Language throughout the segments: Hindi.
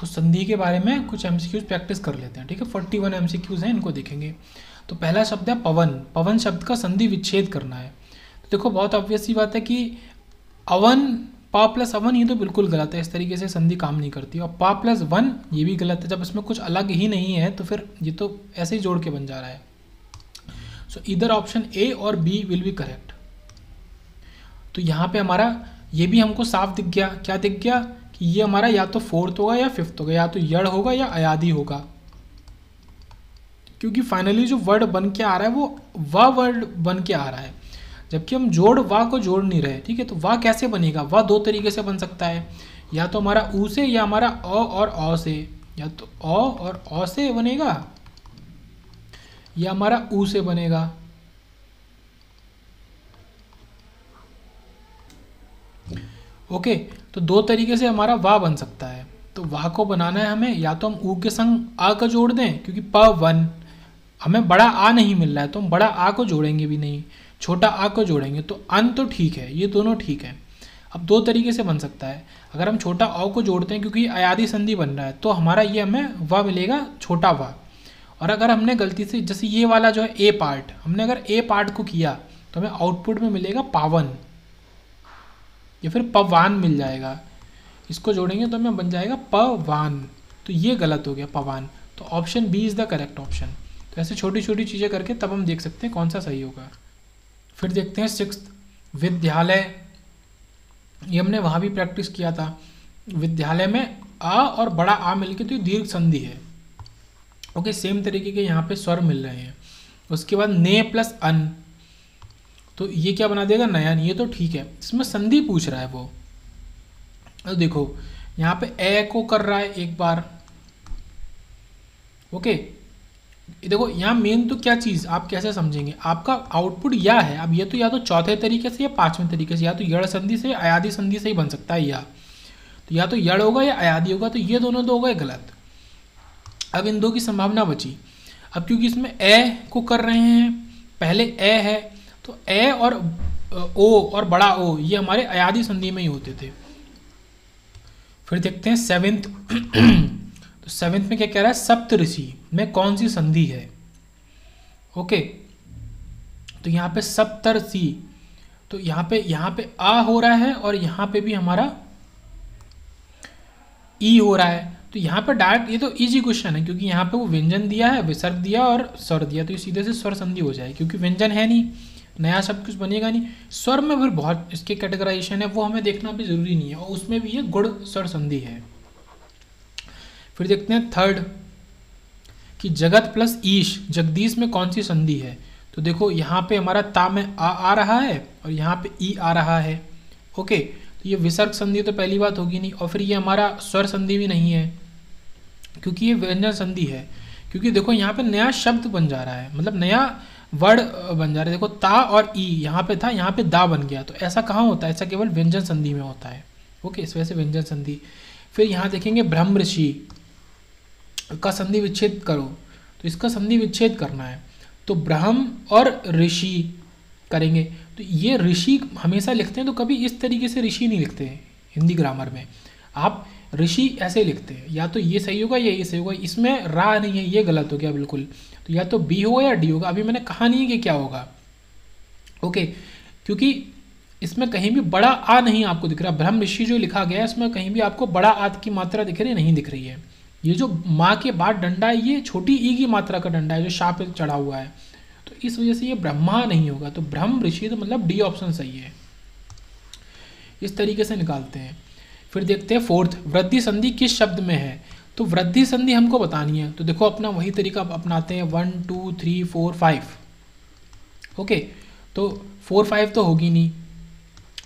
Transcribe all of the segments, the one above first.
तो संधि के बारे में कुछ एमसीक्यूज प्रैक्टिस कर लेते हैं, ठीक है। 41 एमसीक्यूज हैं, इनको देखेंगे। तो पहला शब्द है पवन। पवन शब्द का संधि विच्छेद करना है। तो देखो बहुत ऑब्वियस सी बात है कि अवन, पा प्लस अवन, ये तो बिल्कुल गलत है, इस तरीके से संधि काम नहीं करती। और पा प्लस वन ये भी गलत है, जब इसमें कुछ अलग ही नहीं है तो फिर ये तो ऐसे ही जोड़ के बन जा रहा है। सो इधर ऑप्शन ए और बी विल बी करेक्ट। तो यहाँ पे हमारा ये भी हमको साफ दिख गया। क्या दिख गया कि ये हमारा या तो फोर्थ होगा या फिफ्थ होगा, या तो यड़ होगा या अयादि होगा, क्योंकि फाइनली जो वर्ड बन के आ रहा है वो वा वर्ड बन के आ रहा है, जबकि हम जोड़ वा को जोड़ नहीं रहे, ठीक है। तो वा कैसे बनेगा? वा दो तरीके से बन सकता है, या तो हमारा ऊ से या हमारा अ और औ से, या तो अ और औ से बनेगा या हमारा ऊ से बनेगा। ओके, तो दो तरीके से हमारा वा बन सकता है। तो वा को बनाना है हमें, या तो हम ऊ के संग आ का जोड़ दें, क्योंकि प वन, हमें बड़ा आ नहीं मिल रहा है तो हम बड़ा आ को जोड़ेंगे भी नहीं, छोटा आ को जोड़ेंगे। तो अन तो ठीक है, ये दोनों ठीक है। अब दो तरीके से बन सकता है। अगर हम छोटा औ को जोड़ते हैं क्योंकि अयादि संधि बन रहा है, तो हमारा ये हमें वा मिलेगा, छोटा वा। और अगर हमने गलती से, जैसे ये वाला जो है ए पार्ट, हमने अगर ए पार्ट को किया तो हमें आउटपुट में मिलेगा पावन या फिर पवान मिल जाएगा। इसको जोड़ेंगे तो हमें बन जाएगा पवान, तो ये गलत हो गया पवान। तो option B is the correct option. तो ऐसे छोटी छोटी चीज़ें करके तब हम देख सकते हैं कौन सा सही होगा। फिर देखते हैं सिक्स्थ, विद्यालय। ये हमने वहाँ भी प्रैक्टिस किया था। विद्यालय में आ और बड़ा आ मिलके तो ये दीर्घ संधि है। ओके, सेम तरीके के यहाँ पे स्वर मिल रहे हैं। उसके बाद ने प्लस अन, तो ये क्या बना देगा? नयन। ये तो ठीक है, इसमें संधि पूछ रहा है वो। तो देखो यहाँ पे ए को कर रहा है एक बार। ओके, देखो यहाँ मेन तो क्या चीज़ आप कैसे समझेंगे, आपका आउटपुट या है। अब ये तो या तो चौथे तरीके से या पांचवें तरीके से, या तो यड़ संधि से अयादि संधि से ही बन सकता है, या तो यड़ होगा या अयादि होगा। तो ये दोनों तो हो गए गलत। अब इन दो की संभावना बची। अब क्योंकि इसमें ए को कर रहे हैं, पहले ए है, तो ए और ओ और बड़ा ओ ये हमारे अयादि संधि में ही होते थे। फिर देखते हैं सेवेंथ। तो सेवेंथ में क्या कह रहा है? सप्तऋषि में कौन सी संधि है? ओके, तो यहाँ पे सप्तऋषि, तो यहाँ पे आ हो रहा है और यहाँ पे भी हमारा ई हो रहा है। तो यहाँ पर डायरेक्ट ये तो इजी क्वेश्चन है, क्योंकि यहाँ पे वो व्यंजन दिया है, विसर्ग दिया और स्वर दिया, तो ये सीधे से स्वर संधि हो जाए, क्योंकि व्यंजन है नहीं, नया शब्द कुछ बनेगा नहीं। स्वर में फिर बहुत इसके कैटेगराइजेशन है, वो हमें देखना भी जरूरी नहीं है, और उसमें भी ये गुण स्वर संधि है। फिर देखते हैं थर्ड कि जगत प्लस ईश, जगदीश में कौन सी संधि है? तो देखो यहाँ पे हमारा ता में आ रहा है और यहाँ पे ई आ रहा है। ओके, तो ये विसर्ग संधि तो पहली बात होगी नहीं, और फिर ये हमारा स्वर संधि भी नहीं है क्योंकि ये व्यंजन संधि है। क्योंकि देखो यहाँ पे नया शब्द बन जा रहा है, मतलब नया वर्ड बन जा रहा है। देखो ता और ई यहाँ पे था, यहाँ पे दा बन गया। तो ऐसा कहाँ होता है? ऐसा केवल व्यंजन संधि में होता है। ओके, इस वजह से व्यंजन संधि। फिर यहाँ देखेंगे ब्रह्म ऋषि का संधि विच्छेद करो, तो इसका संधि विच्छेद करना है तो ब्रह्म और ऋषि करेंगे। तो ये ऋषि हमेशा लिखते हैं, तो कभी इस तरीके से ऋषि नहीं लिखते हैं हिंदी ग्रामर में। आप ऋषि ऐसे लिखते हैं, या तो ये सही होगा या ये सही होगा। इसमें रा नहीं है, ये गलत हो गया बिल्कुल। तो या तो बी होगा या डी होगा। अभी मैंने कहा नहीं है कि क्या होगा। ओके, क्योंकि इसमें कहीं भी बड़ा आ नहीं आपको दिख रहा। ब्रह्म ऋषि जो लिखा गया है इसमें कहीं भी आपको बड़ा आ की मात्रा दिख रही नहीं दिख रही है। ये जो माँ के बाद डंडा है ये छोटी ई की मात्रा का डंडा है जो शाह पे चढ़ा हुआ है, तो इस वजह से ये ब्रह्मा नहीं होगा। तो ब्रह्म ऋषि तो मतलब डी ऑप्शन सही है। इस तरीके से निकालते हैं। फिर देखते हैं फोर्थ, वृद्धि संधि किस शब्द में है? तो वृद्धि संधि हमको बतानी है। तो देखो अपना वही तरीका अपनाते हैं, 1 2 3 4 5। ओके, तो 4 5 तो होगी नहीं,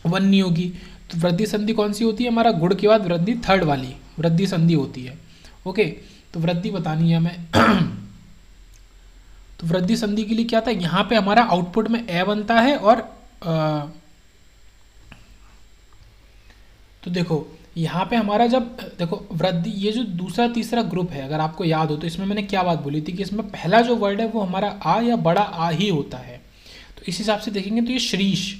1 नहीं होगी। तो वृद्धि संधि कौन सी होती है? हमारा गुण के बाद वृद्धि थर्ड वाली वृद्धि संधि होती है। ओके, तो वृद्धि बतानी है हमें। तो वृद्धि संधि के लिए क्या था? यहाँ पे हमारा आउटपुट में ए बनता है और तो देखो यहाँ पे हमारा जब देखो वृद्धि, ये जो दूसरा तीसरा ग्रुप है अगर आपको याद हो तो इसमें मैंने क्या बात बोली थी कि इसमें पहला जो वर्ड है वो हमारा आ या बड़ा आ ही होता है। तो इस हिसाब से देखेंगे तो ये श्रीश,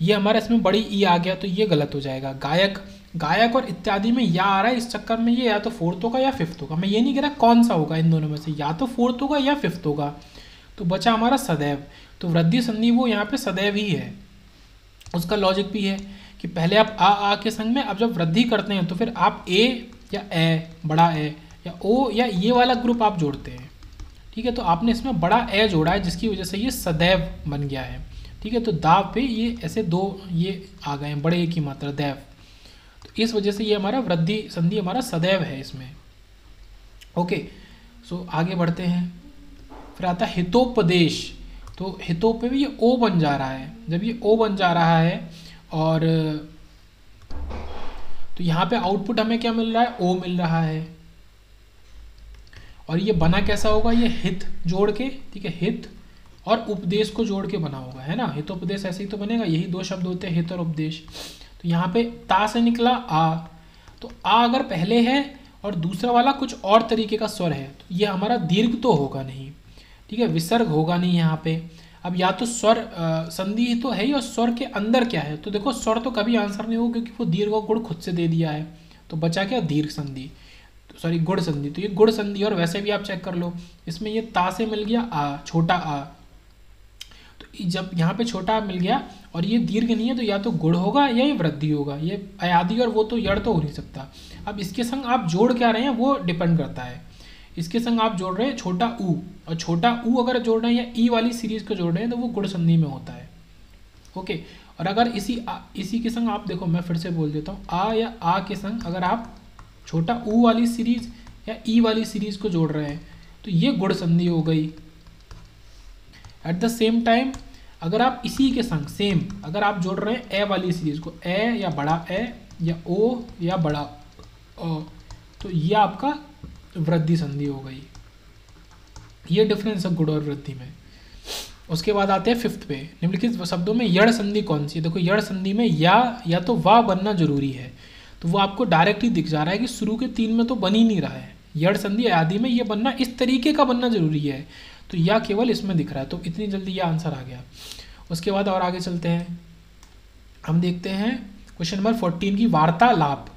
ये हमारा इसमें बड़ी ई आ गया तो ये गलत हो जाएगा। गायक गायक और इत्यादि में या आ रहा है, इस चक्कर में ये या तो फोर्थ होगा या फिफ्थ होगा। मैं ये नहीं कह रहा कौन सा होगा इन दोनों में से, या तो फोर्थ होगा या फिफ्थ होगा। तो बचा हमारा सदैव। तो वृद्धि संधि वो यहाँ पे सदैव ही है। उसका लॉजिक भी है कि पहले आप आ के संग में, अब जब वृद्धि करते हैं तो फिर आप ए या ए, बड़ा ए या ओ या ये वाला ग्रुप आप जोड़ते हैं। ठीक है, तो आपने इसमें बड़ा ए जोड़ा है जिसकी वजह से ये सदैव बन गया है। ठीक है, तो दाव पे ये ऐसे दो ये आ गए हैं, बड़े ए की मात्रा दैव, तो इस वजह से ये हमारा वृद्धि संधि हमारा सदैव है इसमें। ओके, सो आगे बढ़ते हैं। फिर आता है हितोपदेश। तो हितो पे भी ये ओ बन जा रहा है। जब ये ओ बन जा रहा है और तो यहाँ पे आउटपुट हमें क्या मिल रहा है, ओ मिल रहा है। और ये बना कैसा होगा, ये हित जोड़ के, ठीक है, हित और उपदेश को जोड़ के बना होगा, है ना। हितोपदेश ऐसे ही तो बनेगा, यही दो शब्द होते हैं, हित और उपदेश। तो यहाँ पे ता से निकला आ, तो आ अगर पहले है और दूसरा वाला कुछ और तरीके का स्वर है तो ये हमारा दीर्घ तो होगा नहीं, ठीक है, विसर्ग होगा नहीं यहाँ पे। अब या तो स्वर संधि ही तो है ही, और स्वर के अंदर क्या है, तो देखो स्वर तो कभी आंसर नहीं होगा क्योंकि वो दीर्घ और गुण खुद से दे दिया है। तो बचा क्या, दीर्घ संधि, सॉरी गुण संधि। तो ये गुण संधि, और वैसे भी आप चेक कर लो इसमें ये ता से मिल गया आ, छोटा आ। तो जब यहाँ पे छोटा आ मिल गया और ये दीर्घ नहीं है तो या तो गुण होगा या ये वृद्धि होगा, ये अयादि और वो तो यड़ तो हो नहीं सकता। अब इसके संग आप जोड़ क्या रहे हैं वो डिपेंड करता है। इसके संग आप जोड़ रहे हैं छोटा ऊ, और छोटा ऊ अगर जोड़ रहे हैं या ई वाली सीरीज को जोड़ रहे हैं तो वो गुण संधि में होता है। ओके, और अगर इसी के संग आप देखो, मैं फिर से बोल देता हूँ, आ या आ के संग अगर आप छोटा ऊ वाली सीरीज या ई वाली सीरीज को जोड़ रहे हैं तो ये गुण संधि हो गई। एट द सेम टाइम अगर आप इसी के संग सेम अगर आप जोड़ रहे हैं ए वाली सीरीज को, ए या बड़ा ए या ओ या बड़ा ओ, तो ये आपका वृद्धि संधि हो गई। ये डिफरेंस है गुण और वृद्धि में। उसके बाद आते हैं फिफ्थ पे, निम्नलिखित शब्दों में यड़ संधि कौन सी है। देखो यड़ संधि में या तो वाह बनना जरूरी है, तो वो आपको डायरेक्ट ही दिख जा रहा है कि शुरू के तीन में तो बन ही नहीं रहा है। यड़ संधि आदि में ये बनना, इस तरीके का बनना जरूरी है, तो या केवल इसमें दिख रहा है, तो इतनी जल्दी यह आंसर आ गया। उसके बाद और आगे चलते हैं, हम देखते हैं क्वेश्चन नंबर 14 की वार्तालाप।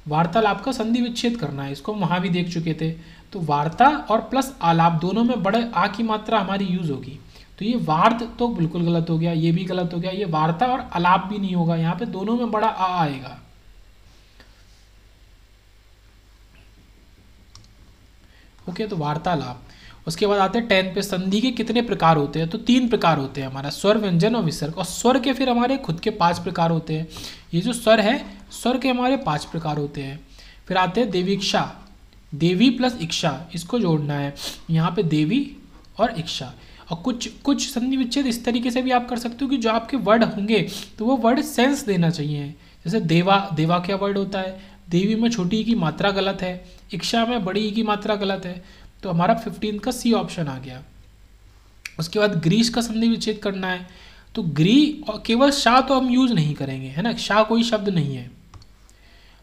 वार्तालाप का संधि विच्छेद करना है, इसको हम वहाँ भी देख चुके थे। तो वार्ता और प्लस आलाप दोनों में बड़े आ की मात्रा हमारी यूज होगी। तो ये वार्त तो बिल्कुल गलत हो गया, ये भी गलत हो गया, ये वार्ता और आलाप भी नहीं होगा, यहाँ पे दोनों में बड़ा आ आएगा। ओके, तो वार्तालाप। उसके बाद आते हैं 10 पे, संधि के कितने प्रकार होते हैं। तो 3 प्रकार होते हैं हमारा, स्वर, व्यंजन और विसर्ग। और स्वर के फिर हमारे खुद के 5 प्रकार होते हैं। ये जो स्वर है, स्वर के हमारे 5 प्रकार होते हैं। फिर आते हैं देवीक्षा, देवी प्लस इक्षा, इसको जोड़ना है यहाँ पे, देवी और इक्षा। और कुछ संधि विच्छेद इस तरीके से भी आप कर सकते हो कि जो आपके वर्ड होंगे तो वो वर्ड सेंस देना चाहिए। जैसे देवा, देवा क्या वर्ड होता है, देवी में छोटी ई की मात्रा गलत है, इक्षा में बड़ी ई की मात्रा गलत है, तो हमारा 15 का सी ऑप्शन आ गया। उसके बाद ग्रीस का संधि विच्छेद करना है, तो ग्री और केवल शाह तो हम यूज नहीं करेंगे, है ना, शाह कोई शब्द नहीं है।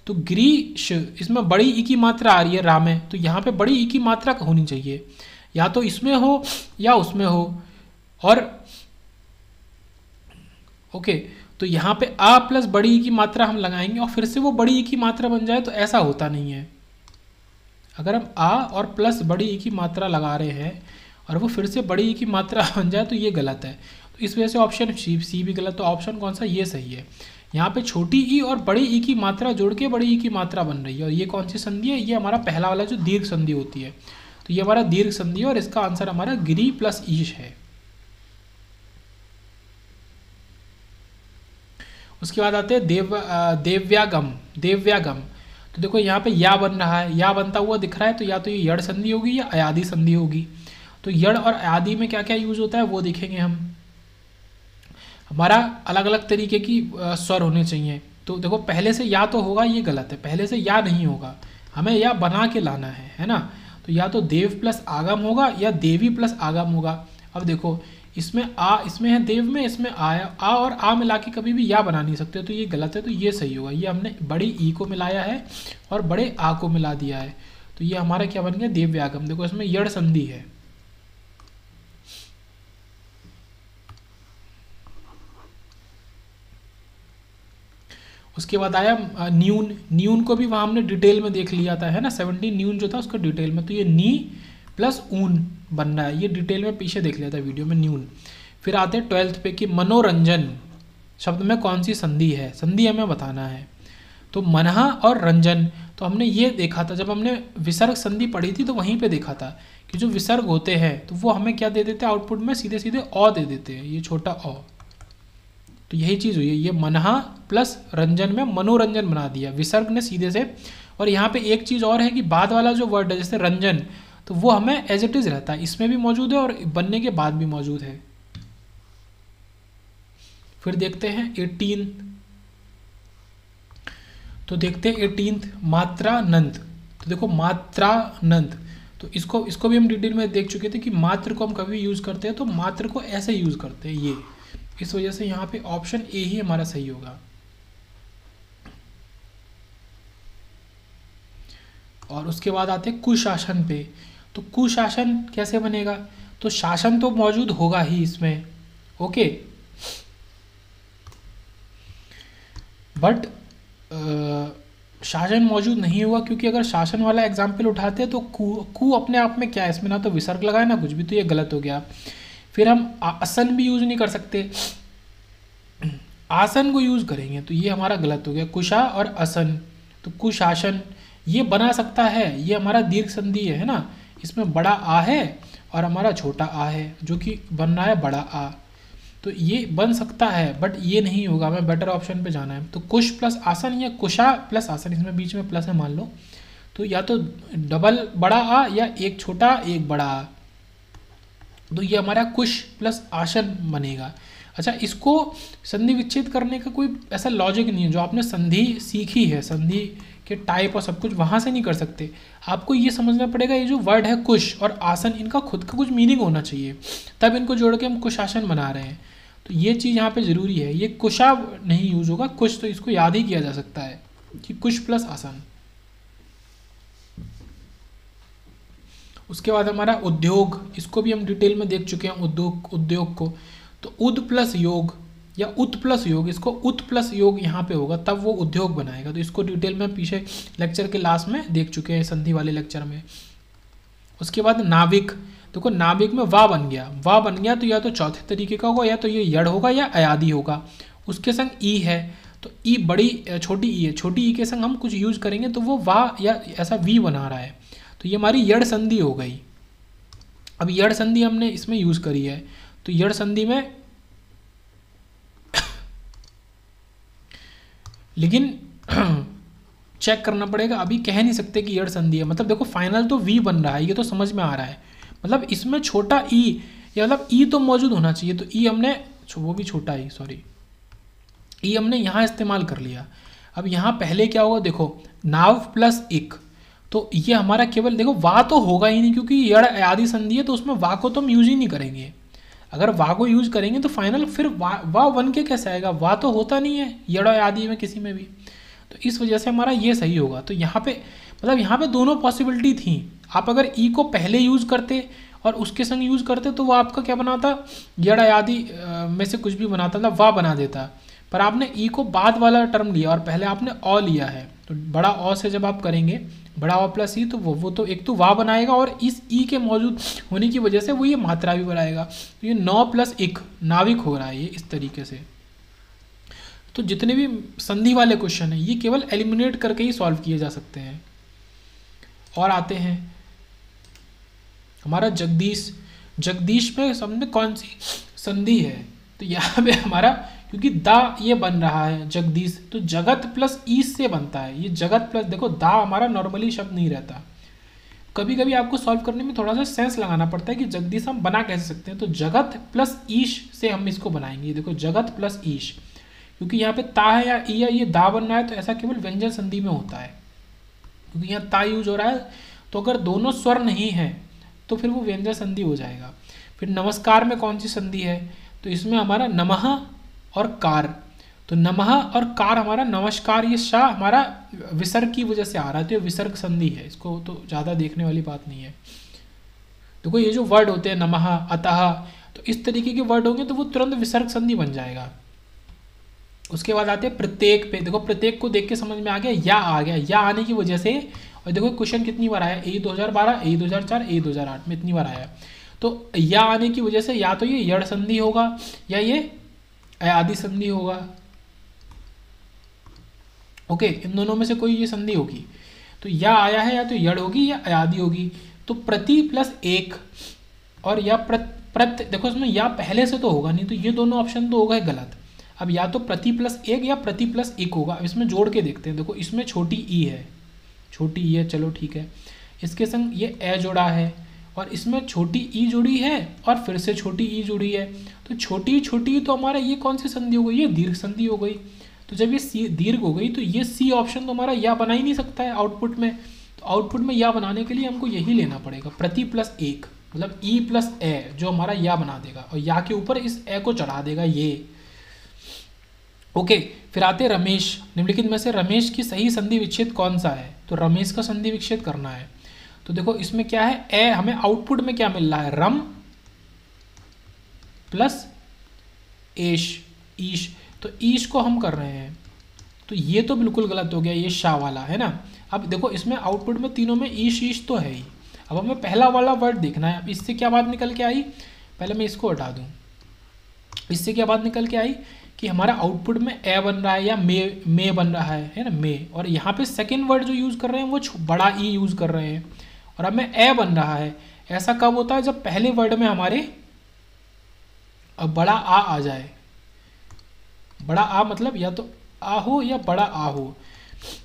तो ग्रीश, इसमें बड़ी ई की मात्रा आ रही है रा में, तो यहाँ पे बड़ी ई की मात्रा होनी चाहिए, या तो इसमें हो या उसमें हो। और ओके, तो यहाँ पे आ प्लस बड़ी ई की मात्रा हम लगाएंगे और फिर से वो बड़ी ई की मात्रा बन जाए, तो ऐसा होता नहीं है। अगर हम आ और प्लस बड़ी ई की मात्रा लगा रहे हैं और वो फिर से बड़ी ई की मात्रा बन जाए तो ये गलत है। तो इस वजह से ऑप्शन सी भी गलत। तो ऑप्शन कौन सा, ये सही है। यहाँ पे छोटी ई और बड़ी ई की मात्रा जोड़ के बड़ी ई की मात्रा बन रही है, और ये कौन सी संधि है, ये हमारा पहला वाला जो दीर्घ संधि होती है। तो ये हमारा दीर्घ संधि है और इसका आंसर हमारा गिरी प्लस ईश है। उसके बाद आते हैं देव्यागम, देव्यागम। तो देखो यहाँ पे या बन रहा है, या बनता हुआ दिख रहा है, तो या तो ये यड़ संधि होगी या अयादि संधि होगी। तो यड़ और अयादि में क्या क्या यूज होता है वो देखेंगे हम। हमारा अलग अलग तरीके की स्वर होने चाहिए। तो देखो पहले से या तो होगा, ये गलत है, पहले से या नहीं होगा, हमें या बना के लाना है ना। तो या तो देव प्लस आगम होगा या देवी प्लस आगम होगा। अब देखो इसमें आ, इसमें है देव में, इसमें आ और आ मिला के कभी भी या बना नहीं सकते, तो ये गलत है, तो ये सही होगा। ये हमने बड़ी ई को मिलाया है और बड़े आ को मिला दिया है, तो ये हमारा क्या बन गया, देव्यागम। देखो इसमें यड़ संधि है। उसके बाद आया न्यून। न्यून को भी वहाँ हमने डिटेल में देख लिया था, है ना, 17 न्यून जो था उसका डिटेल में। तो ये नी प्लस ऊन बन रहा है, ये डिटेल में पीछे देख लिया था वीडियो में, न्यून। फिर आते हैं 12th पे कि मनोरंजन शब्द में कौन सी संधि है, संधि हमें बताना है। तो मनहा और रंजन, तो हमने ये देखा था जब हमने विसर्ग संधि पढ़ी थी, तो वहीं पे देखा था कि जो विसर्ग होते हैं तो वो हमें क्या दे देते हैं आउटपुट में, सीधे सीधे अ दे देते हैं, ये छोटा अ। तो यही चीज़ हुई है, ये मनहा प्लस रंजन में मनोरंजन बना दिया विसर्ग ने सीधे से। और यहाँ पे एक चीज़ और है कि बाद वाला जो वर्ड है जैसे रंजन, तो वो हमें एज इट इज़ रहता है, इसमें भी मौजूद है और बनने के बाद भी मौजूद है। फिर देखते हैं 18, तो देखते हैं 18 मात्रानंत। तो देखो मात्रानंत, तो इसको भी हम डिटेल में देख चुके थे कि मात्र को हम कभी यूज़ करते हैं तो मात्र को ऐसे यूज़ करते हैं, ये इस वजह से यहाँ पे ऑप्शन ए ही हमारा सही होगा। और उसके बाद आते हैं कुशासन पे। तो कुशासन कैसे बनेगा, तो शासन तो मौजूद होगा ही इसमें, ओके, बट शासन मौजूद नहीं होगा, क्योंकि अगर शासन वाला एग्जाम्पल उठाते हैं तो कु अपने आप में क्या है, इसमें ना तो विसर्ग लगाए ना कुछ भी, तो ये गलत हो गया। फिर हम आसन भी यूज नहीं कर सकते, आसन को यूज करेंगे तो ये हमारा गलत हो गया, कुशा और असन। तो कुशासन ये बना सकता है, ये हमारा दीर्घ संधि है ना, इसमें बड़ा आ है और हमारा छोटा आ है जो कि बन रहा है बड़ा आ, तो ये बन सकता है, बट ये नहीं होगा, हमें बेटर ऑप्शन पे जाना है। तो कुश प्लस आसन या कुशा प्लस आसन, इसमें बीच में प्लस है मान लो, तो या तो डबल बड़ा आ या एक छोटा एक बड़ा आ, तो ये हमारा कुश प्लस आसन बनेगा। अच्छा, इसको संधि विच्छेद करने का कोई ऐसा लॉजिक नहीं है, जो आपने संधि सीखी है, संधि के टाइप और सब कुछ वहाँ से नहीं कर सकते। आपको ये समझना पड़ेगा, ये जो वर्ड है कुश और आसन, इनका खुद का कुछ मीनिंग होना चाहिए, तब इनको जोड़ के हम कुशासन बना रहे हैं। तो ये चीज़ यहाँ पे ज़रूरी है, ये कुशा नहीं यूज होगा, कुश तो इसको याद ही किया जा सकता है कि कुश प्लस आसन। उसके बाद हमारा उद्योग, इसको भी हम डिटेल में देख चुके हैं उद्योग को। तो उद प्लस योग या उत प्लस योग, इसको उत प्लस योग यहाँ पे होगा तब वो उद्योग बनाएगा। तो इसको डिटेल में पीछे लेक्चर के लास्ट में देख चुके हैं, संधि वाले लेक्चर में। उसके बाद नाविक, देखो नाविक में वाह बन गया, वाह बन गया तो या तो चौथे तरीके का होगा, या तो ये यड़ होगा या अयादि होगा। उसके संग ई है, तो ई बड़ी छोटी ई है, छोटी ई के संग हम कुछ यूज करेंगे तो वो वाह या ऐसा वी बना रहा है, तो ये हमारी यड़ संधि हो गई। अब यड़ संधि हमने इसमें यूज करी है, तो यड़ संधि में लेकिन चेक करना पड़ेगा, अभी कह नहीं सकते कि यड़ संधि है, मतलब देखो फाइनल तो वी बन रहा है, ये तो समझ में आ रहा है, मतलब इसमें छोटा ई, या मतलब ई तो मौजूद होना चाहिए, तो ई हमने वो भी छोटा ई, सॉरी ई हमने यहाँ इस्तेमाल कर लिया। अब यहाँ पहले क्या होगा, देखो नाव प्लस इक, तो ये हमारा केवल देखो वाह तो होगा ही नहीं, क्योंकि यड़ आदि संधि है, तो उसमें वाह को तो हम यूज ही नहीं करेंगे। अगर वाह को यूज करेंगे तो फाइनल फिर वाह बन के कैसे आएगा, वाह तो होता नहीं है यड़ आदि में किसी में भी, तो इस वजह से हमारा ये सही होगा। तो यहाँ पे मतलब यहाँ पे दोनों पॉसिबिलिटी थी, आप अगर ई को पहले यूज करते और उसके संग यूज करते तो वो आपका क्या बनाता, यड़ आदि में से कुछ भी बनाता था, वाह बना देता, पर आपने ई को बाद वाला टर्म लिया और पहले आपने अ लिया है, तो बड़ा अ से जब आप करेंगे बड़ा अ प्लस ई, तो वो तो एक तो वाह बनाएगा और इस ई के मौजूद होने की वजह से वो ये मात्रा भी बनाएगा, तो ये 9 प्लस 1 नाविक हो रहा है ये इस तरीके से। तो जितने भी संधि वाले क्वेश्चन हैं ये केवल एलिमिनेट करके ही सॉल्व किए जा सकते हैं। और आते हैं हमारा जगदीश, जगदीश में समझ कौन सी संधि है, तो यहाँ पे हमारा क्योंकि दा ये बन रहा है जगदीश, तो जगत प्लस ईश से बनता है, ये जगत प्लस, देखो दा हमारा नॉर्मली शब्द नहीं रहता, कभी कभी आपको सॉल्व करने में थोड़ा सा सेंस लगाना पड़ता है कि जगदीश हम बना कैसे सकते हैं, तो जगत प्लस ईश से हम इसको बनाएंगे। देखो जगत प्लस ईश, क्योंकि यहाँ पे ता है या ई है, ये दा बन रहा है, तो ऐसा केवल व्यंजन संधि में होता है, क्योंकि यहाँ ता यूज हो रहा है, तो अगर दोनों स्वर नहीं है तो फिर वो व्यंजन संधि हो जाएगा। फिर नमस्कार में कौन सी संधि है, तो इसमें हमारा नमः और कार, तो नमः और कार हमारा नमस्कार, ये शाह हमारा विसर्ग की वजह से आ रहा है, तो ये विसर्ग संधि है, इसको तो ज़्यादा देखने वाली बात नहीं है। देखो ये जो वर्ड होते हैं नमः अतः, तो इस तरीके के वर्ड होंगे तो वो तुरंत विसर्ग संधि बन जाएगा। उसके बाद आते हैं प्रत्येक पे। देखो प्रत्येक को देख के समझ में आ गया, या आ गया, या आने की वजह से। और देखो क्वेश्चन कितनी बार आया, ए 2012, ए 2004, ए 2008 में इतनी बार आया। तो या आने की वजह से या तो ये यड़ संधि होगा या ये अयादि संधि होगा। ओके, इन दोनों में से कोई ये संधि होगी। तो या आया है, या तो यड़ होगी या अयादि होगी। तो प्रति प्लस एक और या प्रत्य, देखो इसमें या पहले से तो होगा नहीं, तो ये दोनों ऑप्शन तो होगा गलत। अब या तो प्रति प्लस एक या प्रति प्लस एक होगा। अब इसमें जोड़ के देखते हैं। देखो इसमें छोटी ई है, छोटी ई है, चलो ठीक है। इसके संग ये ए जोड़ा है और इसमें छोटी ई जुड़ी है और फिर से छोटी ई जुड़ी है। तो छोटी छोटी तो हमारा ये कौन सी संधि हो गई, ये दीर्घ संधि हो गई। तो जब ये सी दीर्घ हो गई तो ये सी ऑप्शन तो हमारा या बना ही नहीं सकता है आउटपुट में। तो आउटपुट में या बनाने के लिए हमको यही लेना पड़ेगा, प्रति प्लस एक, मतलब ई प्लस ए जो हमारा या बना देगा और या के ऊपर इस ए को चढ़ा देगा ये। ओके, फिर आते रमेश। निम्नलिखित में से रमेश की सही संधि विच्छेद कौन सा है। तो रमेश का संधि विच्छेद करना है। तो देखो इसमें क्या है, ए हमें आउटपुट में क्या मिल रहा है, रम प्लस एश, ईश। तो ईश को हम कर रहे हैं, तो ये तो बिल्कुल गलत हो गया, ये शाह वाला है ना। अब देखो इसमें आउटपुट में तीनों में ईश ईश तो है ही। अब हमें पहला वाला वर्ड देखना है। अब इससे क्या बात निकल के आई, पहले मैं इसको हटा दूं। इससे क्या बात निकल के आई कि हमारा आउटपुट में ए बन रहा है या मे बन रहा है ना, मे। और यहाँ पे सेकेंड वर्ड जो यूज़ कर रहे हैं वो बड़ा ई यूज़ कर रहे हैं और अब में ए बन रहा है। ऐसा कब होता है, जब पहले वर्ड में हमारे बड़ा आ जाए। बड़ा आ मतलब या तो आ हो या बड़ा आ हो।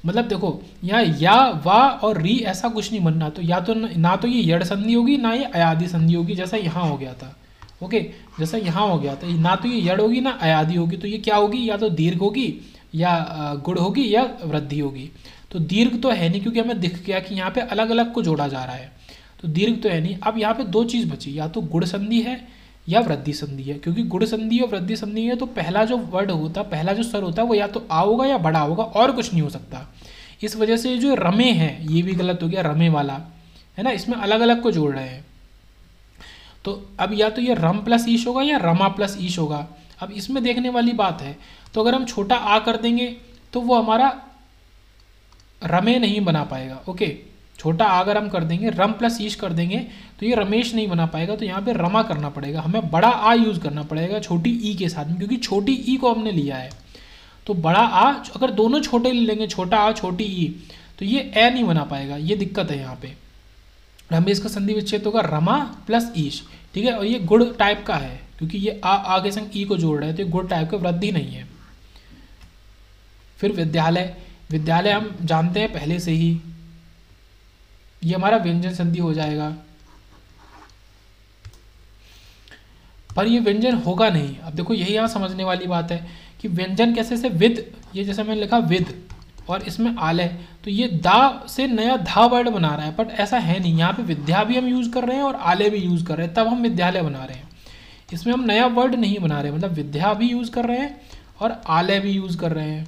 मतलब देखो यहाँ या वा और री ऐसा कुछ नहीं बनना। तो या तो ना तो ये यड़ संधि होगी ना ये अयादि संधि होगी, जैसा यहाँ हो गया था। ओके, जैसा यहाँ हो गया था, ना तो ये यड़ होगी ना अयादि होगी। तो ये क्या होगी, या तो दीर्घ होगी या गुण होगी या वृद्धि होगी। तो दीर्घ तो है नहीं क्योंकि हमें दिख गया कि यहाँ पे अलग अलग को जोड़ा जा रहा है, तो दीर्घ तो है नहीं। अब यहाँ पे दो चीज़ बची, या तो गुण संधि है या वृद्धि संधि है। क्योंकि गुण संधि और वृद्धि संधि है तो पहला जो वर्ड होता, पहला जो स्वर होता है वो या तो आ होगा या बड़ा होगा, और कुछ नहीं हो सकता। इस वजह से जो रमे है ये भी गलत हो गया, रमे वाला है ना, इसमें अलग अलग को जोड़ रहे हैं। तो अब या तो ये रम प्लस ईश होगा या रमा प्लस ईश होगा। अब इसमें देखने वाली बात है, तो अगर हम छोटा आ कर देंगे तो वो हमारा रमे नहीं बना पाएगा। ओके, छोटा आ अगर हम कर देंगे, रम प्लस ईश कर देंगे तो ये रमेश नहीं बना पाएगा। तो यहाँ पे रमा करना पड़ेगा, हमें बड़ा आ यूज़ करना पड़ेगा छोटी ई के साथ में, क्योंकि छोटी ई को हमने लिया है। तो बड़ा आ अगर दोनों छोटे ले लेंगे, छोटा आ छोटी ई, तो ये ए नहीं बना पाएगा, ये दिक्कत है यहाँ पे। रमेश का संधि विच्छेद होगा रमा प्लस ईश, ठीक है। और ये गुड़ टाइप का है क्योंकि ये आ के संग ई को जोड़ रहे हैं, तो ये गुड़ टाइप का, वृद्धि नहीं है। फिर विद्यालय। विद्यालय हम जानते हैं पहले से ही, ये हमारा व्यंजन संधि हो जाएगा, पर ये व्यंजन होगा नहीं। अब देखो यही यहाँ समझने वाली बात है कि व्यंजन कैसे से, विद, ये जैसे मैंने लिखा विद और इसमें आलय, तो ये दा से नया धा वर्ड बना रहा है, बट ऐसा है नहीं। यहाँ पे विद्या भी हम यूज़ कर रहे हैं और आलय भी यूज़ कर रहे हैं, तब हम विद्यालय बना रहे हैं। इसमें हम नया वर्ड नहीं बना रहे, मतलब विद्या भी यूज़ कर रहे हैं और आलय भी यूज़ कर रहे हैं।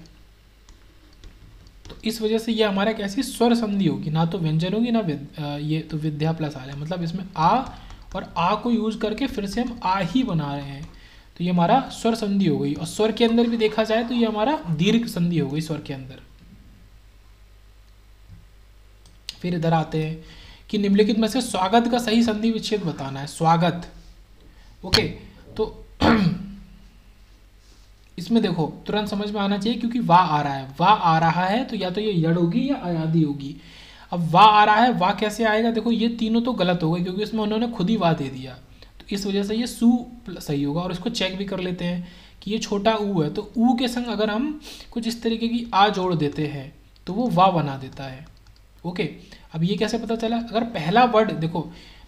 तो इस वजह से ये हमारा कैसी स्वर संधि होगी, ना तो व्यंजन होगी ना ये तो विद्या प्लस आलय, मतलब इसमें आ और आ को यूज़ करके फिर से हम आ ही बना रहे हैं। तो ये हमारा स्वर संधि हो गई। और स्वर के अंदर भी देखा जाए तो ये हमारा दीर्घ संधि हो गई स्वर के अंदर। फिर इधर आते हैं कि निम्नलिखित में से स्वागत का सही संधि विच्छेद बताना है। स्वागत, ओके, तो इसमें देखो तुरंत समझ में आना चाहिए क्योंकि वाह आ रहा है, वाह आ रहा है तो या तो ये यड़ होगी या अयादि होगी। अब वाह आ रहा है, वाह कैसे आएगा, देखो ये तीनों तो गलत हो गए क्योंकि इसमें उन्होंने खुद ही वाह दे दिया, तो इस वजह से ये सू सही होगा। और इसको चेक भी कर लेते हैं कि ये छोटा ऊ है, तो ऊ के संग अगर हम कुछ इस तरीके की आ जोड़ देते हैं तो वो वाह बना देता है। ओके, अब ये कैसे पता चला, अगर पहला वर्ड देखो,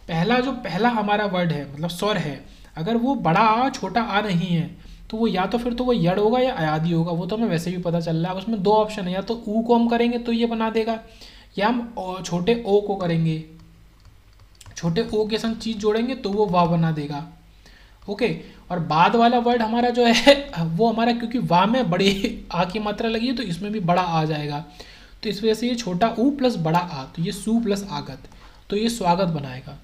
पहला हमारा वर्ड है मतलब स्वर है, अगर वो बड़ा आ छोटा आ नहीं है तो वो या तो फिर तो वो यड़ होगा या अयादि होगा, वो तो हमें वैसे भी पता चल रहा है। उसमें दो ऑप्शन है, या तो ऊ को हम करेंगे तो ये बना देगा, या हम छोटे ओ को करेंगे, छोटे ओ के संग चीज़ जोड़ेंगे तो वो वाह बना देगा। ओके, और बाद वाला वर्ड हमारा जो है वो हमारा, क्योंकि वाह में बड़ी आ की मात्रा लगी है तो इसमें भी बड़ा आ जाएगा, तो इस वजह से ये छोटा ऊ प्लस बड़ा आ, तो ये सु प्लस आगत, तो ये स्वागत बनाएगा।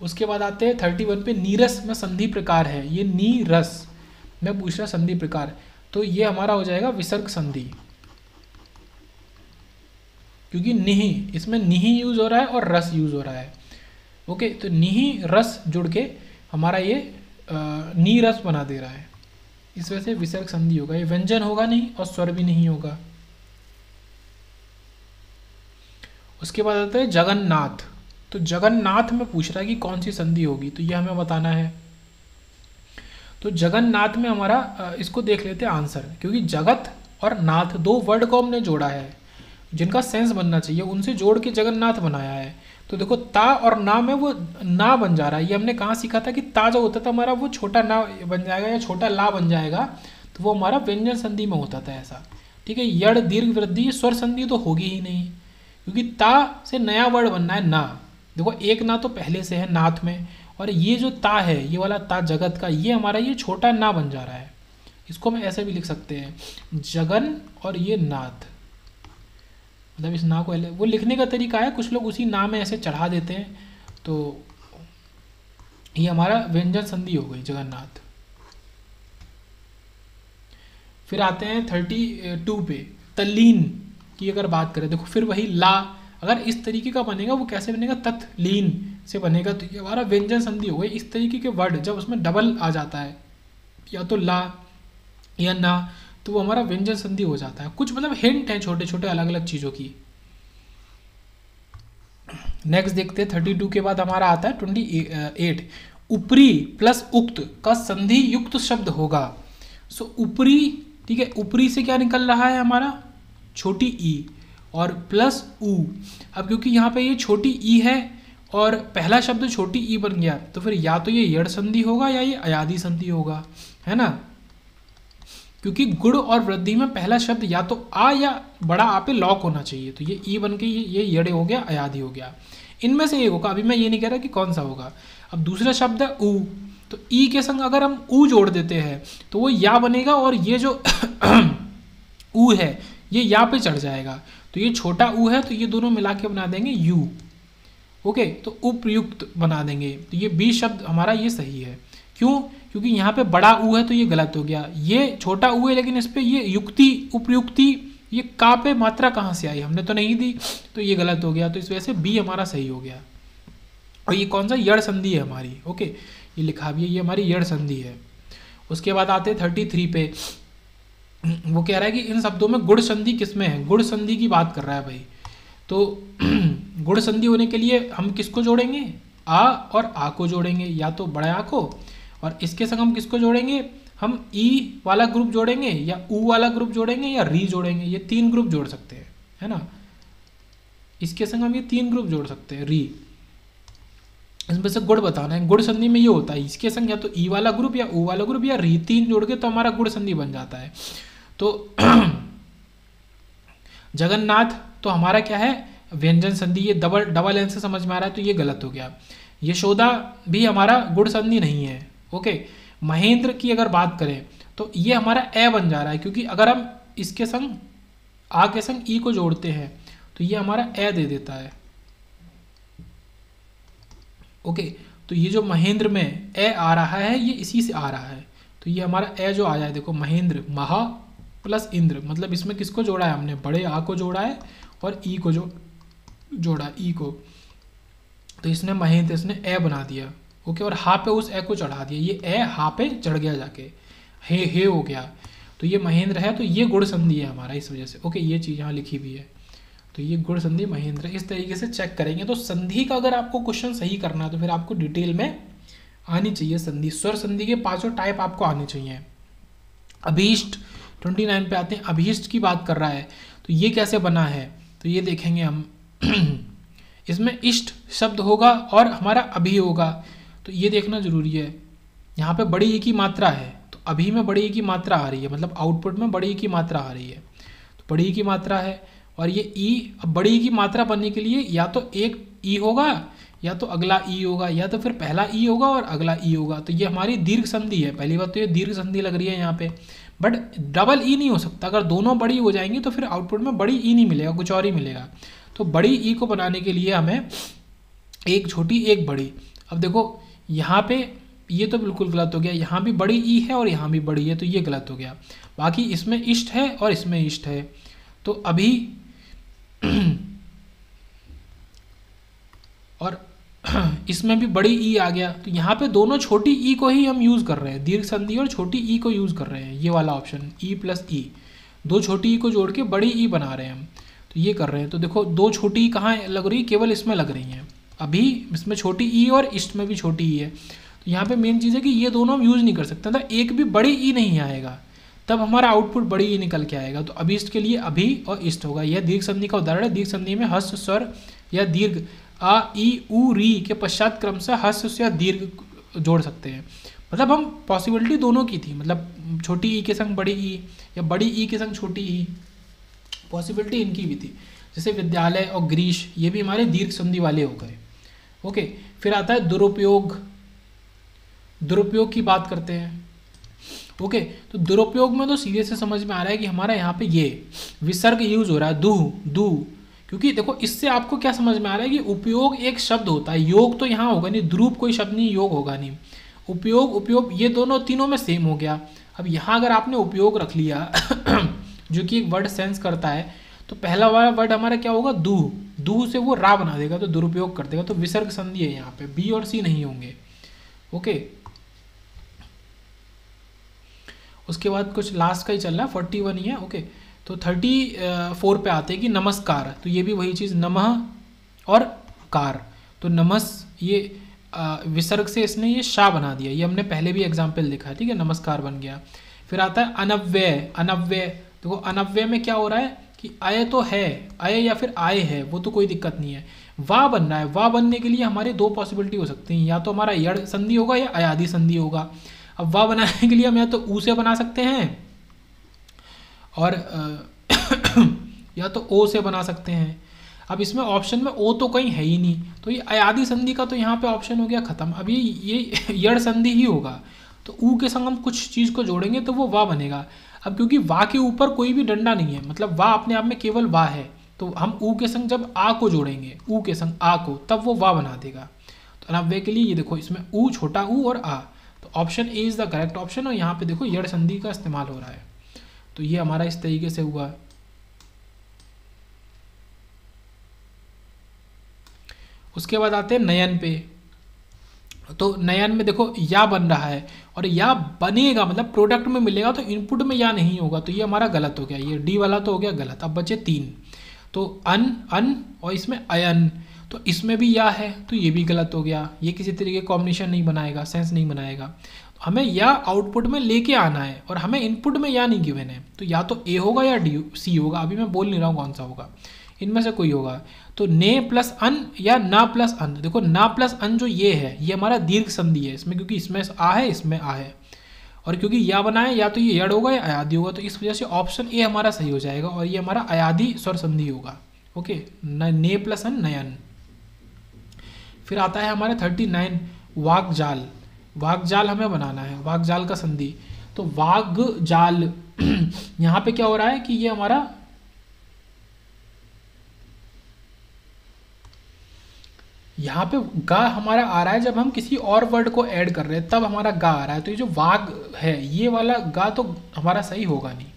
उसके बाद आते हैं 31 पे, नीरस में संधि प्रकार है, ये नीरस में पूछ रहा संधि प्रकार, तो ये हमारा हो जाएगा विसर्ग संधि, क्योंकि निहि, इसमें निहि यूज हो रहा है और रस यूज हो रहा है। ओके, तो निहि रस जुड़ के हमारा ये नीरस बना दे रहा है, इस वजह से विसर्ग संधि होगा। ये व्यंजन होगा नहीं और स्वर भी नहीं होगा। उसके बाद आता है जगन्नाथ, तो जगन्नाथ में पूछ रहा है कि कौन सी संधि होगी, तो ये हमें बताना है। तो जगन्नाथ में हमारा इसको देख लेते हैं आंसर, क्योंकि जगत और नाथ दो वर्ड को हमने जोड़ा है जिनका सेंस बनना चाहिए, उनसे जोड़ के जगन्नाथ बनाया है। तो देखो ता और ना में वो ना बन जा रहा है, ये हमने कहाँ सीखा था कि ता जो होता था हमारा वो छोटा ना बन जाएगा या छोटा ला बन जाएगा, तो वो हमारा व्यंजन संधि में होता था ऐसा। ठीक है, यड़ दीर्घ वृद्धि स्वर संधि तो होगी ही नहीं, क्योंकि ता से नया वर्ड बनना है ना। देखो एक ना तो पहले से है नाथ में, और ये जो ता है, ये वाला ता जगत का, ये हमारा ये छोटा ना बन जा रहा है। इसको हम ऐसे भी लिख सकते हैं, जगन और ये नाथ, मतलब इस ना को वो लिखने का तरीका है, कुछ लोग उसी ना में ऐसे चढ़ा देते हैं, तो ये हमारा व्यंजन संधि हो गई जगन्नाथ। फिर आते हैं 32 पे, तल्लीन की अगर बात करें, देखो फिर वही ला, अगर इस तरीके का बनेगा वो कैसे बनेगा, तत्लीन से बनेगा, तो ये हमारा व्यंजन संधि हो गई। इस तरीके के वर्ड जब उसमें डबल आ जाता है, या तो ला या ना, तो वो हमारा व्यंजन संधि हो जाता है। कुछ मतलब हिंट है छोटे छोटे अलग अलग चीज़ों की। नेक्स्ट देखते हैं 32 के बाद हमारा आता है 28, ऊपरी प्लस उक्त का संधि युक्त शब्द होगा। सो ऊपरी, ठीक है, ऊपरी से क्या निकल रहा है हमारा, छोटी ई और प्लस ऊ। अब क्योंकि यहाँ पे ये छोटी ई है और पहला शब्द छोटी ई बन गया, तो फिर या तो ये यड़ संधि होगा या ये अयादि संधि होगा, है ना, क्योंकि गुण और वृद्धि में पहला शब्द या तो आ या बड़ा आ पे लॉक होना चाहिए, तो ये ई बन के ये यड़े हो गया, अयादि हो गया, इनमें से एक होगा। अभी मैं ये नहीं कह रहा कि कौन सा होगा। अब दूसरा शब्द है ऊ, तो ई के संग अगर हम ऊ जोड़ देते हैं तो वो या बनेगा, और ये जो ऊ है ये या पे चढ़ जाएगा, तो ये छोटा ऊ है, तो ये दोनों मिला के बना देंगे यू। ओके, तो उपयुक्त बना देंगे, तो ये बी शब्द हमारा ये सही है। क्यों, क्योंकि यहाँ पे बड़ा ऊ है तो ये गलत हो गया, ये छोटा ऊ है लेकिन इस पे ये युक्ति उपयुक्ति, ये का पे मात्रा कहाँ से आई, हमने तो नहीं दी, तो ये गलत हो गया, तो इस वजह से बी हमारा सही हो गया। और ये कौन सा, यड़ संधि है हमारी। ओके, ये लिखा भी है, ये हमारी यड़ संधि है। उसके बाद आते हैं 33 पे, वो कह रहा है कि इन शब्दों में गुण संधि किसमें है, गुण संधि की बात कर रहा है भाई। तो गुण संधि होने के लिए हम किसको जोड़ेंगे, आ और आ को जोड़ेंगे, या तो बड़े आ को, और इसके संग हम किसको जोड़ेंगे, हम ई वाला ग्रुप जोड़ेंगे या ऊ वाला ग्रुप जोड़ेंगे या री जोड़ेंगे, ये 3 ग्रुप जोड़ सकते हैं, है ना, इसके संग हम ये 3 ग्रुप जोड़ सकते हैं, री। इसमें से गुण बताना है, गुण संधि में ये होता है, इसके संग या तो ई वाला ग्रुप या ऊ वाला ग्रुप या री, 3 जोड़ के तो हमारा गुण संधि बन जाता है। तो जगन्नाथ तो हमारा क्या है, व्यंजन संधि, ये डबल एन से समझ में आ रहा है, तो ये गलत हो गया। यशोदा भी हमारा गुण संधि नहीं है। ओके, महेंद्र की अगर बात करें तो ये हमारा ए बन जा रहा है, क्योंकि अगर हम इसके संग आ के संग ई को जोड़ते हैं तो ये हमारा ए दे देता है। ओके, तो ये जो महेंद्र में ए आ रहा है ये इसी से आ रहा है, तो ये हमारा ए जो आया है, देखो महेंद्र, महा प्लस इंद्र, मतलब इसमें किसको जोड़ा है हमने, बड़े आ को जोड़ा है और ई को जोड़ा ई को, तो इसने महेंद्र, इसने ए बना दिया। ओके, और हा पे उस ए को चढ़ा दिया, ये ए हा पे चढ़ गया जाके, हे हो गया, तो ये महेंद्र है, तो ये गुण संधि है हमारा इस वजह से। ओके, ये चीज़ यहाँ लिखी भी है, तो ये गुण संधि महेंद्र, इस तरीके से चेक करेंगे। तो संधि का अगर आपको क्वेश्चन सही करना है तो फिर आपको डिटेल में आनी चाहिए संधि, स्वर संधि के 5 टाइप आपको आने चाहिए। अभीष्ट 29 पे आते हैं, अभीष्ट की बात कर रहा है, तो ये कैसे बना है, तो ये देखेंगे हम। इसमें इष्ट शब्द होगा और हमारा अभी होगा, तो ये देखना जरूरी है। यहाँ पे बड़ी ई की मात्रा है, तो अभी में बड़ी ई की मात्रा आ रही है, मतलब आउटपुट में बड़ी ई की मात्रा आ रही है, तो बड़ी ई की मात्रा है। और ये ई, अब बड़ी ई की मात्रा बनने के लिए या तो एक ई होगा या तो अगला ई होगा, या तो फिर पहला ई होगा और अगला ई होगा, तो ये हमारी दीर्घ संधि है। पहली बात तो ये दीर्घ संधि लग रही है यहाँ पे, बट डबल ई नहीं हो सकता, अगर दोनों बड़ी हो जाएंगी तो फिर आउटपुट में बड़ी ई नहीं मिलेगा, कुछ और ही मिलेगा। तो बड़ी ई को बनाने के लिए हमें एक छोटी एक बड़ी, अब देखो यहाँ पे ये तो बिल्कुल गलत हो गया, यहाँ भी बड़ी ई है और यहाँ भी बड़ी है, तो ये गलत हो गया। बाकी इसमें इष्ट है और इसमें इष्ट है, तो अभी और इसमें भी बड़ी ई आ गया, तो यहाँ पे दोनों छोटी ई को ही हम यूज़ कर रहे हैं, दीर्घ संधि और छोटी ई को यूज़ कर रहे हैं, ये वाला ऑप्शन ई प्लस ई, दो छोटी ई को जोड़ के बड़ी ई बना रहे हैं हम, तो ये कर रहे हैं। तो देखो दो छोटी ई कहाँ लग रही, केवल इसमें लग रही हैं, अभी इसमें छोटी ई और इष्ट में भी छोटी ई है। तो यहाँ पे मेन चीज़ है कि ये दोनों हम यूज़ नहीं कर सकते, तो एक भी बड़ी ई नहीं आएगा, तब हमारा आउटपुट बड़ी ई निकल के आएगा। तो अभिष्ट के लिए अभी और इष्ट होगा। यह दीर्घ संधि का उदाहरण है। दीर्घ संधि में हस्व स्वर या दीर्घ आ ई उ री के पश्चात क्रम से हस्व या दीर्घ जोड़ सकते हैं। मतलब हम पॉसिबिलिटी दोनों की थी, मतलब छोटी ई के संग बड़ी ई या बड़ी ई के संग छोटी ई, पॉसिबिलिटी इनकी भी थी। जैसे विद्यालय और ग्रीश, ये भी हमारे दीर्घ संधि वाले हो गए। ओके, फिर आता है दुरुपयोग। दुरुपयोग की बात करते हैं। ओके, तो दुरुपयोग में तो सीधे से समझ में आ रहा है कि हमारा यहाँ पे ये विसर्ग यूज हो रहा है, दू, क्योंकि देखो इससे आपको क्या समझ में आ रहा है कि उपयोग एक शब्द होता है, योग तो यहाँ होगा नहीं, द्रुप कोई शब्द नहीं, योग होगा नहीं, उपयोग ये दोनों तीनों में सेम हो गया। अब यहाँ अगर आपने उपयोग रख लिया जो कि एक वर्ड सेंस करता है, तो पहला वाला वर्ड हमारा क्या होगा, दू से वो रा बना देगा, तो दुरुपयोग कर देगा, तो विसर्ग संधि है यहाँ पे, बी और सी नहीं होंगे। ओके, उसके बाद कुछ लास्ट का ही चल रहा है, 41 ही है। ओके, तो 34 पे आते हैं कि नमस्कार, तो ये भी वही चीज़, नमः और कार, तो नमस ये विसर्ग से इसने ये शा बना दिया, ये हमने पहले भी एग्जाम्पल देखा है, ठीक है, नमस्कार बन गया। फिर आता है अनव्यय। देखो अनव्यय में क्या हो रहा है कि अय तो है, अय या फिर आय है, वो तो कोई दिक्कत नहीं है, वाह बन रहा है। वाह बनने के लिए हमारे दो पॉसिबिलिटी हो सकती हैं, या तो हमारा यड़ संधि होगा या अयादि संधि होगा। अब वाह बनाने के लिए हम या तो ऊ से बना सकते हैं और या तो ओ से बना सकते हैं। अब इसमें ऑप्शन में ओ तो कहीं है ही नहीं, तो ये अयादि संधि का तो यहाँ पे ऑप्शन हो गया खत्म। अब ये यड़ संधि ही होगा, तो ऊ के संग हम कुछ चीज़ को जोड़ेंगे तो वो वाह बनेगा। अब क्योंकि वाह के ऊपर कोई भी डंडा नहीं है, मतलब वाह अपने आप में केवल वाह है, तो हम ऊ के संग जब आ को जोड़ेंगे, ऊ के संग आ को, तब वो वाह बना देगा। तो अनव्यय के लिए ये देखो इसमें ऊ, छोटा ऊ और आ, तो option A is the correct option. और यहाँ पे देखो यड़ संधि का इस्तेमाल हो रहा है, तो ये हमारा इस तरीके से हुआ। उसके बाद आते हैं नयन पे। तो नयन में देखो या बन रहा है, और या बनेगा मतलब प्रोडक्ट में मिलेगा, तो इनपुट में या नहीं होगा, तो ये हमारा गलत हो गया, ये डी वाला तो हो गया गलत। अब बचे 3, तो अन और इसमें अयन, तो इसमें भी या है, तो ये भी गलत हो गया, ये किसी तरीके कॉम्बिनेशन नहीं बनाएगा, सेंस नहीं बनाएगा। हमें या आउटपुट में लेके आना है और हमें इनपुट में या नहीं गिवन है, तो या तो ए होगा या डी सी होगा, अभी मैं बोल नहीं रहा हूँ कौन सा होगा, इनमें से कोई होगा। तो ने प्लस अन या ना प्लस अन, देखो ना प्लस अन जो ये है, ये हमारा दीर्घ संधि है इसमें, क्योंकि इसमें आ है, इसमें आ है, और क्योंकि या बना है, या तो ये यड़ होगा या अयादि होगा, तो इस वजह से ऑप्शन ए हमारा सही हो जाएगा, और ये हमारा अयादि स्वर संधि होगा। ओके, ने प्लस अन नयन। फिर आता है हमारा 39 वाग्जाल। वाग्जाल हमें बनाना है, वाग्जाल का संधि। तो वाग्जाल यहाँ पे क्या हो रहा है कि ये हमारा यहाँ पे गा हमारा आ रहा है, जब हम किसी और वर्ड को ऐड कर रहे हैं तब हमारा गा आ रहा है, तो ये जो वाग है ये वाला गा तो हमारा सही होगा नहीं।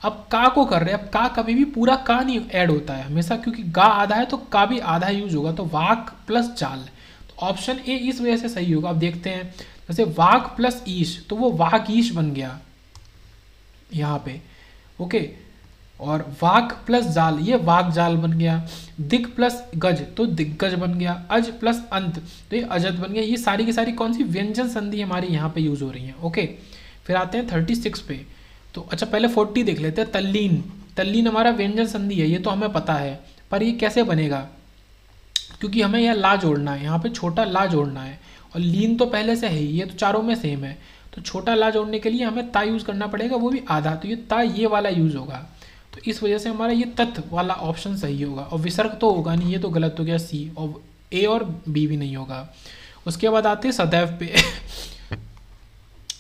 अब का को कर रहे हैं, अब का कभी भी पूरा का नहीं ऐड होता है हमेशा, क्योंकि गा आधा है तो का भी आधा यूज होगा, तो वाक प्लस जाल, तो ऑप्शन ए इस वजह से सही होगा। अब देखते हैं, जैसे वाक प्लस ईश, तो वो वाकीश बन गया यहाँ पे। ओके, और वाक प्लस जाल, ये वाक जाल बन गया। दिग प्लस गज, तो दिग्गज बन गया। अज प्लस अंत, तो ये अजत बन गया। ये सारी की सारी कौन सी व्यंजन संधि हमारी यहाँ पे यूज हो रही हैं। ओके, फिर आते हैं 36 पे। तो अच्छा पहले 40 देख लेते हैं। तल्लीन, तल्लीन हमारा व्यंजन संधि है, ये तो हमें पता है, पर ये कैसे बनेगा, क्योंकि हमें यह ला जोड़ना है, यहाँ पे छोटा ला जोड़ना है, और लीन तो पहले से है ही, ये तो चारों में सेम है, तो छोटा ला जोड़ने के लिए हमें ता यूज़ करना पड़ेगा, वो भी आधा, तो ये ता ये वाला यूज़ होगा, तो इस वजह से हमारा ये तत् वाला ऑप्शन सही होगा। और विसर्ग तो होगा नहीं, ये तो गलत हो गया सी, और ए और बी भी नहीं होगा। उसके बाद आते हैं सदैव पे।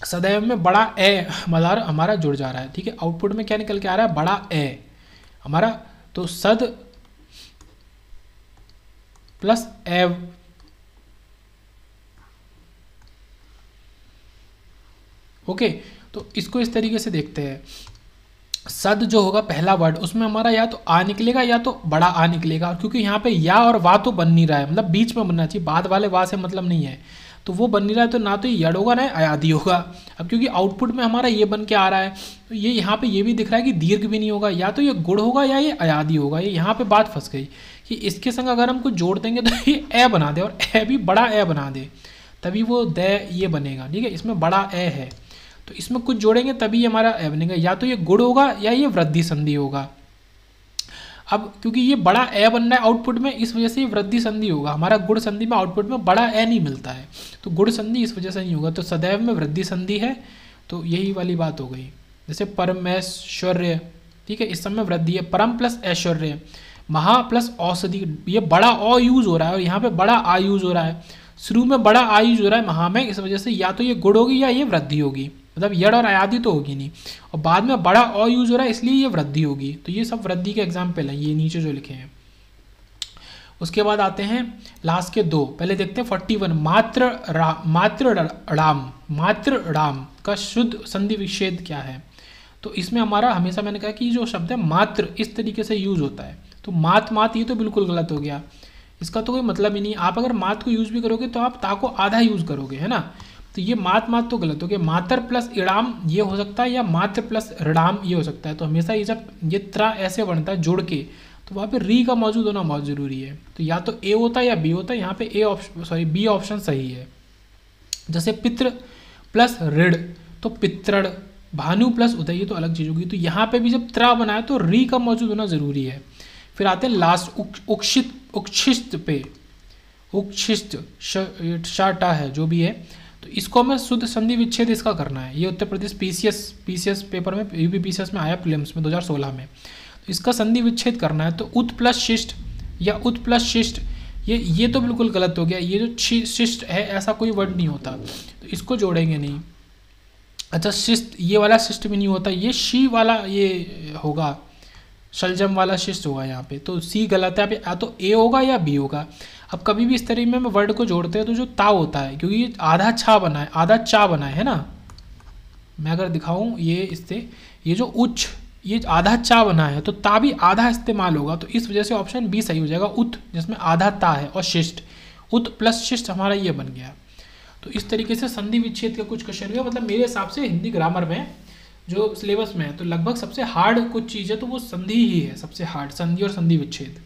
सदैव में बड़ा ए मदार हमारा जुड़ जा रहा है, ठीक है। आउटपुट में क्या निकल के आ रहा है, बड़ा ए हमारा, तो सद प्लस एव, ओके, तो इसको इस तरीके से देखते हैं। सद जो होगा पहला वर्ड, उसमें हमारा या तो आ निकलेगा या तो बड़ा आ निकलेगा, क्योंकि यहाँ पे या और वा तो बन नहीं रहा है, मतलब बीच में बनना चाहिए, बाद वाले वा से मतलब नहीं है, तो वो बन नहीं रहा है, तो ना तो ये यड़ होगा ना अयादि होगा। अब क्योंकि आउटपुट में हमारा ये बन के आ रहा है, तो ये यहाँ पे ये भी दिख रहा है कि दीर्घ भी नहीं होगा, या तो ये गुण होगा या ये अयादि होगा। ये यहाँ पे बात फंस गई कि इसके संग अगर हम कुछ जोड़ देंगे तो ये ए बना दे, और ए भी बड़ा ए बना दे, तभी वो द ये बनेगा। ठीक है, इसमें बड़ा ए है, तो इसमें कुछ जोड़ेंगे तभी हमारा ए बनेगा, या तो ये गुण होगा या ये वृद्धि संधि होगा। अब क्योंकि ये बड़ा ए बन रहा है आउटपुट में, इस वजह से ये वृद्धि संधि होगा। हमारा गुण संधि में आउटपुट में बड़ा ए नहीं मिलता है, तो गुण संधि इस वजह से नहीं होगा, तो सदैव में वृद्धि संधि है, तो यही वाली बात हो गई। जैसे परमेश्वर्य, ठीक है, इस समय वृद्धि है, परम प्लस ऐश्वर्य, महा प्लस औषधि, ये बड़ा औ यूज हो रहा है और यहाँ पे बड़ा आ यूज हो रहा है, शुरू में बड़ा आ यूज हो रहा है महा में, इस वजह से या तो ये गुण होगी या ये वृद्धि होगी, मतलब यड़ और अयादि तो होगी नहीं, और बाद में बड़ा अ यूज हो रहा है इसलिए ये वृद्धि होगी। तो ये सब वृद्धि के एग्जाम्पल हैं, ये नीचे जो लिखे हैं। उसके बाद आते हैं लास्ट के दो, पहले देखते हैं 41, मात्र राम का शुद्ध संधि विच्छेद क्या है। तो इसमें हमारा हमेशा मैंने कहा कि जो शब्द है मात्र इस तरीके से यूज होता है, तो मात ये तो बिल्कुल गलत हो गया, इसका तो कोई मतलब ही नहीं। आप अगर मात को यूज भी करोगे तो आप ता को आधा यूज करोगे, है ना, तो ये मात तो गलत हो गया। मातर प्लस इड़ाम ये हो सकता है, या मात्र प्लस ऋणाम ये हो सकता है। तो हमेशा ये जब ये त्रा ऐसे बनता है जोड़ के, तो वहाँ पे री का मौजूद होना बहुत जरूरी है, तो या तो ए होता है या बी होता है, यहाँ पे बी ऑप्शन सही है। जैसे पितृ प्लस ऋण, तो पितृण, भानु प्लस उदय, ये तो अलग चीज होगी, तो यहाँ पे भी जब त्रा बनाया तो री का मौजूद होना जरूरी है। फिर आते हैं लास्ट उक्षिष्ट पे, उक्षिष्ट शाटा है जो भी है, तो इसको हमें शुद्ध संधि विच्छेद इसका करना है। ये उत्तर प्रदेश पीसीएस पेपर में, यूपी पीसीएस में आया प्रीलिम्स में 2016 में, तो इसका संधि विच्छेद करना है। तो उत प्लस शिष्ट या उत प्लस शिष्ट, ये तो बिल्कुल गलत हो गया, ये जो शिष्ट है ऐसा कोई वर्ड नहीं होता, तो इसको जोड़ेंगे नहीं। अच्छा, शिष्ट ये वाला शिष्ट भी नहीं होता, ये शी वाला ये होगा, शलजम वाला शिष्ट होगा यहाँ पे, तो सी गलत है, या तो ए होगा या बी होगा। अब कभी भी इस तरीके में वर्ड को जोड़ते हैं तो जो ता होता है, क्योंकि ये आधा छा बना है, आधा चा बना है ना, मैं अगर दिखाऊं ये इससे, ये जो उच्च ये आधा चा बना है, तो ता भी आधा इस्तेमाल होगा, तो इस वजह से ऑप्शन बी सही हो जाएगा, उत जिसमें आधा ता है, और शिष्ट, उत प्लस शिष्ट हमारा ये बन गया। तो इस तरीके से संधि विच्छेद का कुछ क्वेश्चन हुआ, मतलब मेरे हिसाब से हिंदी ग्रामर में जो सिलेबस में है, तो लगभग सबसे हार्ड कुछ चीज़ है तो वो संधि ही है, सबसे हार्ड संधि और संधि विच्छेद।